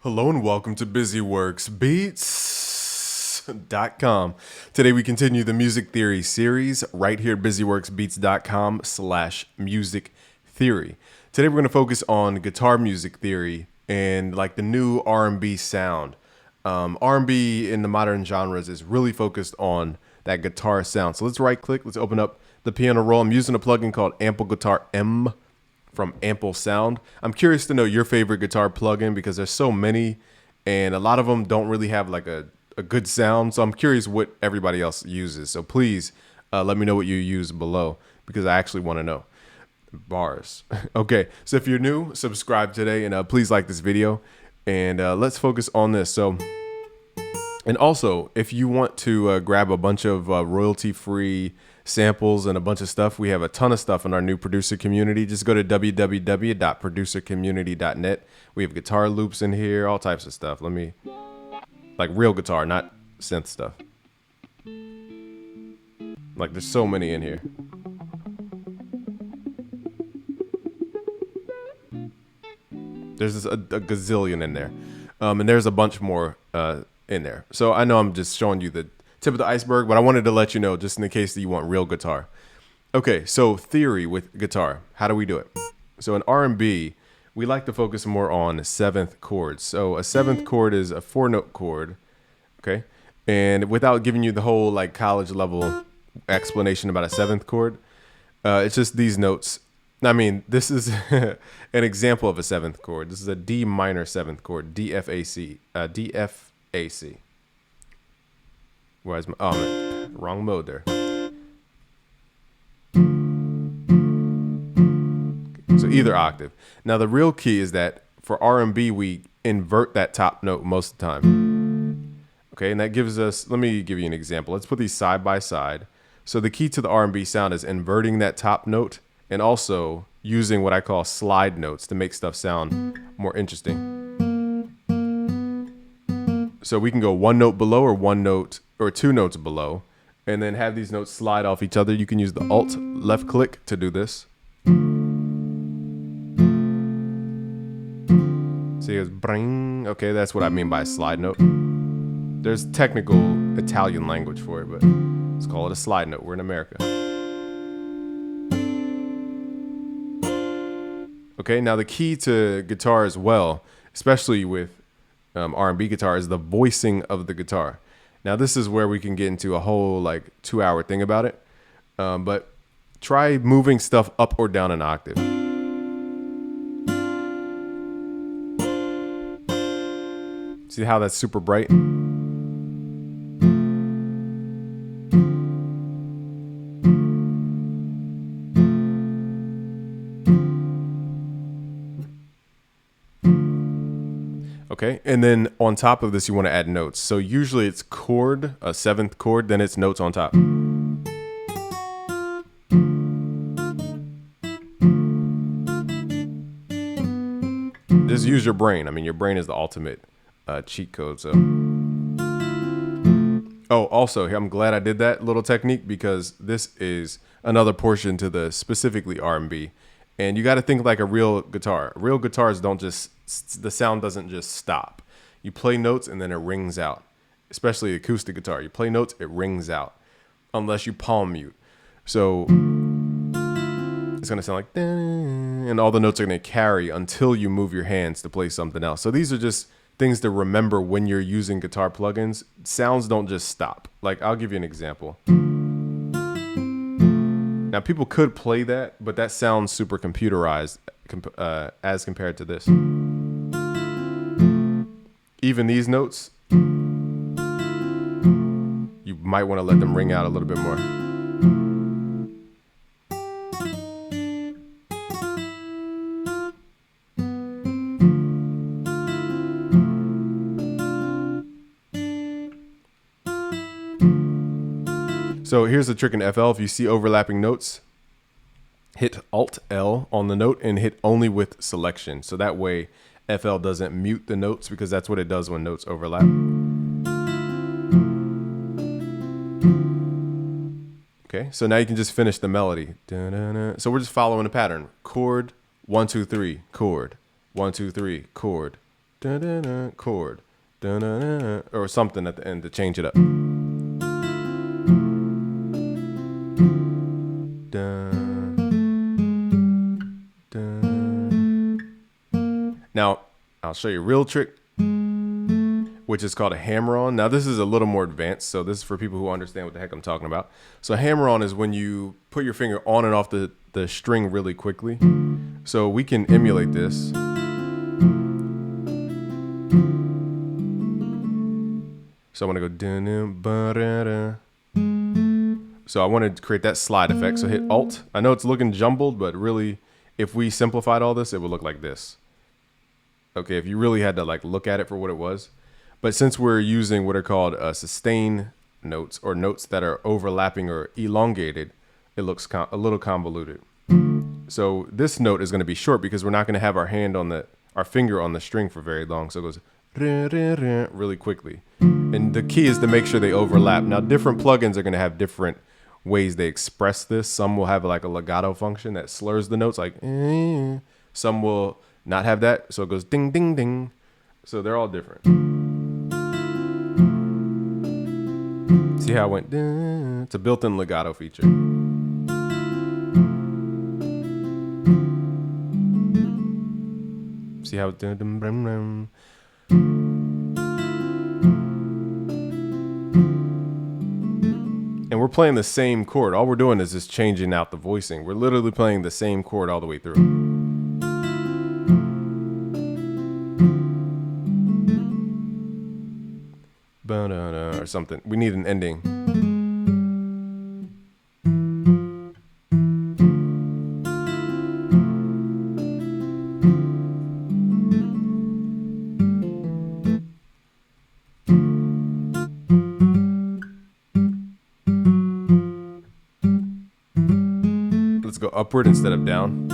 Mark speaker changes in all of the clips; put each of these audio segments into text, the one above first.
Speaker 1: Hello and welcome to BusyWorksBeats.com. Today we continue the music theory series right here at BusyWorksBeats.com/music theory. Today we're going to focus on guitar music theory and like the new R&B sound. R&B in the modern genres is really focused on that guitar sound. So let's right click, let's open up the piano roll. I'm using a plugin called Ample Guitar M from Ample Sound. I'm curious to know your favorite guitar plugin because there's so many and a lot of them don't really have like a good sound. So I'm curious what everybody else uses. So please let me know what you use below because I actually want to know. Bars. Okay, so if you're new, subscribe today and please like this video and let's focus on this. And also, if you want to grab a bunch of royalty-free samples and a bunch of stuff, we have a ton of stuff in our new producer community. Just go to www.producercommunity.net. We have guitar loops in here, all types of stuff. Like real guitar, not synth stuff. Like there's so many in here. There's a gazillion in there. And there's a bunch more in there. So I know I'm just showing you the tip of the iceberg, but I wanted to let you know just in the case that you want real guitar. Okay, so theory with guitar. How do we do it? So in R&B, we like to focus more on seventh chords. So a seventh chord is a 4-note chord, okay? And without giving you the whole like college level explanation about a seventh chord, it's just these notes. I mean, this is an example of a seventh chord. This is a D minor seventh chord, D F A C. Where's my, oh man, wrong mode there. So either octave. Now the real key is that for R&B, we invert that top note most of the time. Okay, and that gives us, let me give you an example. Let's put these side by side. So the key to the R&B sound is inverting that top note and also using what I call slide notes to make stuff sound more interesting. So we can go one note below or one note or two notes below and then have these notes slide off each other. You can use the Alt left click to do this. See, it's bring. Okay, that's what I mean by a slide note. There's technical Italian language for it, but let's call it a slide note. We're in America. Okay, now the key to guitar as well, especially with R&B guitar, is the voicing of the guitar. Now this is where we can get into a whole like 2-hour thing about it, but try moving stuff up or down an octave. See how that's super bright? Okay, and then on top of this, you want to add notes. So usually it's chord, a seventh chord, then it's notes on top. Just use your brain. I mean, your brain is the ultimate cheat code. So, oh, also, here, I'm glad I did that little technique because this is another portion to the specifically R&B. And you got to think like a real guitar. Real guitars don't just, the sound doesn't just stop. You play notes and then it rings out. Especially acoustic guitar. You play notes, it rings out. Unless you palm mute. So it's going to sound like, and all the notes are going to carry until you move your hands to play something else. So these are just things to remember when you're using guitar plugins. Sounds don't just stop. Like, I'll give you an example. Now, people could play that, but that sounds super computerized as compared to this. Even these notes, you might want to let them ring out a little bit more. So here's the trick in FL. If you see overlapping notes, hit Alt-L on the note and hit only with selection. So that way FL doesn't mute the notes because that's what it does when notes overlap. Okay, so now you can just finish the melody. Da-da-da. So we're just following a pattern. Chord, 1, 2, 3, chord, 1, 2, 3, chord, chord, or something at the end to change it up. Now, I'll show you a real trick, which is called a hammer-on. Now, this is a little more advanced, so this is for people who understand what the heck I'm talking about. So a hammer-on is when you put your finger on and off the string really quickly. So we can emulate this. So I want to go dun-dun-ba-da-da. So I want to create that slide effect. So hit Alt. I know it's looking jumbled, but really, if we simplified all this, it would look like this. Okay, if you really had to like look at it for what it was. But since we're using what are called sustain notes, or notes that are overlapping or elongated, it looks a little convoluted. So this note is going to be short because we're not going to have our finger on the string for very long. So it goes really quickly. And the key is to make sure they overlap. Now, different plugins are going to have different ways they express this. Some will have like a legato function that slurs the notes, like some will not have that, so it goes ding ding ding. So they're all different. See how it went? It's a built-in legato feature. See how it's and we're playing the same chord. All we're doing is just changing out the voicing. We're literally playing the same chord all the way through. Or something. We need an ending. Let's go upward instead of down.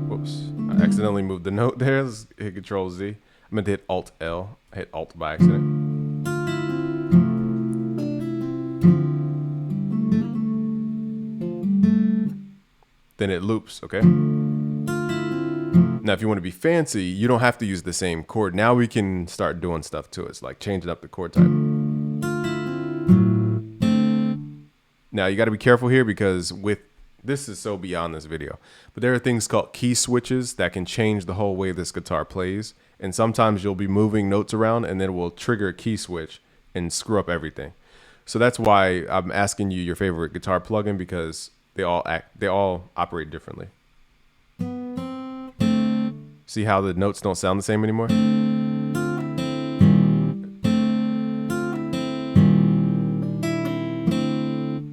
Speaker 1: Whoops. I accidentally moved the note there. Let's hit Control Z. I meant to hit Alt L. I hit Alt by accident. Then it loops, okay? Now, if you want to be fancy, you don't have to use the same chord. Now we can start doing stuff to it. It's like changing up the chord type. Now, you got to be careful here because this is so beyond this video. But there are things called key switches that can change the whole way this guitar plays. And sometimes you'll be moving notes around and then it will trigger a key switch and screw up everything. So that's why I'm asking you your favorite guitar plugin, because they all operate differently. See how the notes don't sound the same anymore?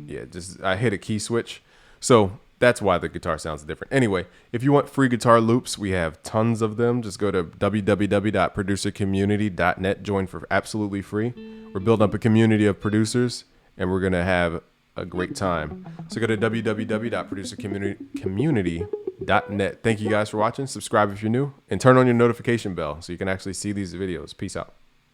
Speaker 1: Yeah, I hit a key switch. So that's why the guitar sounds different. Anyway, if you want free guitar loops, we have tons of them. Just go to www.producercommunity.net. Join for absolutely free. We're building up a community of producers, and we're going to have a great time. So go to www.producercommunity.net. Thank you guys for watching. Subscribe if you're new, and turn on your notification bell so you can actually see these videos. Peace out.